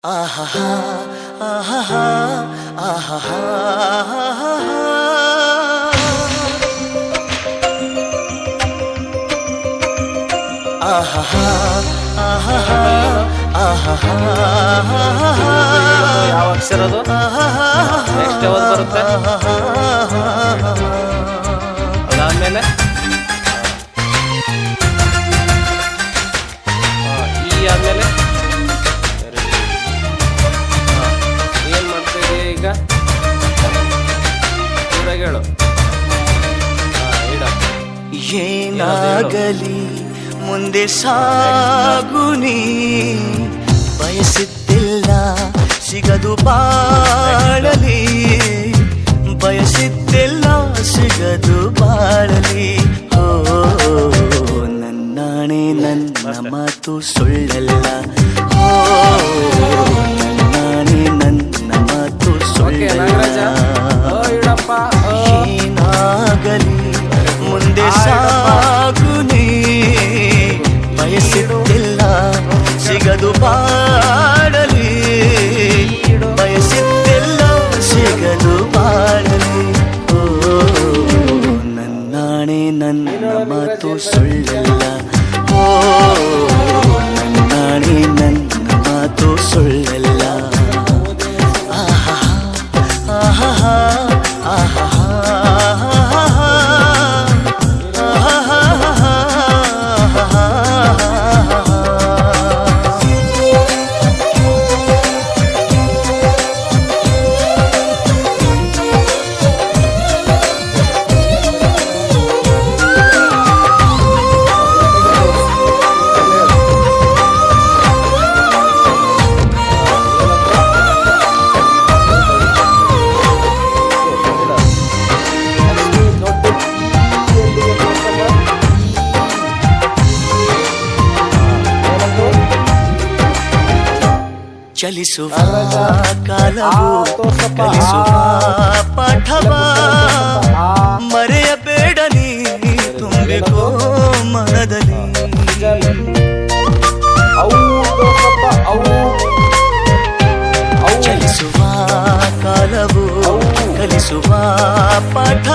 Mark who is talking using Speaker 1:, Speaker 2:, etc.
Speaker 1: ಆಹಾ ಆಹಾ ಆಹಾ ಆಹಾ ಆಹಾ
Speaker 2: ಯಾವ ಅಕ್ಷರ ಅದು? ನೆಕ್ಸ್ಟ್ ಯಾವ್ದು ಬರುತ್ತೆ? ಅದಾದ್ಮೇಲೆ ಈ ಆದ್ಮೇಲೆ ಏನ್ ಮಾಡ್ತಾ ಇದೀಯ ಈಗ? ಊರಾಗ ಹೇಳು.
Speaker 1: ಏನಾಗಲಿ ಮುಂದೆ ಸಾಗುನಿ, ಬಯಸಿದ್ದಿಲ್ಲ ಸಿಗದು ಬಾಳಲಿ, ಬಯಸಿದ್ದಿಲ್ಲ ಸಿಗದು ಬಾಳಲಿ. ಓ ನನ್ನಾಣೆ ನನ್ನ ಮಾತು ಸುಳ್ಳಲ್ಲ, ಓ ನನ್ನಾಣೆ ನನ್ನ ಮಾತು ಸುಳ್ಳಲ್ಲ. ಏನಾಗಲಿ ಮುಂದೆ ಸಾಗುನಿ, ಬಯಸಿದ್ದಿಲ್ಲ ಸಿಗದು ಬಾಳಲಿ, ಬಯಸಿದ್ದಿಲ್ಲ ಸಿಗದು ಬಾಳಲಿ. ಓ ನನ್ನಾಣೆ ನನ್ನ ಮಾತು ಸುಳ್ಳಲ್ಲ, ಓ ನನ್ನಾಣೆ ನನ್ನ ಮಾತು ಸುಳ್ಳಲ್ಲ. ಆಹಾ ಆಹಾ ಆಹಾ ಚಲಿಸುವ ಕಾಲವು ಕಲಿಸುವ ಪಾಠವ, ಮರೆಯಬೇಡ ನೀ ತುಂಬಿಕೋ ಮನದಲ್ಲಿ. ಚಲಿಸುವ ಕಾಲವು ಕಲಿಸುವ ಪಾಠವ,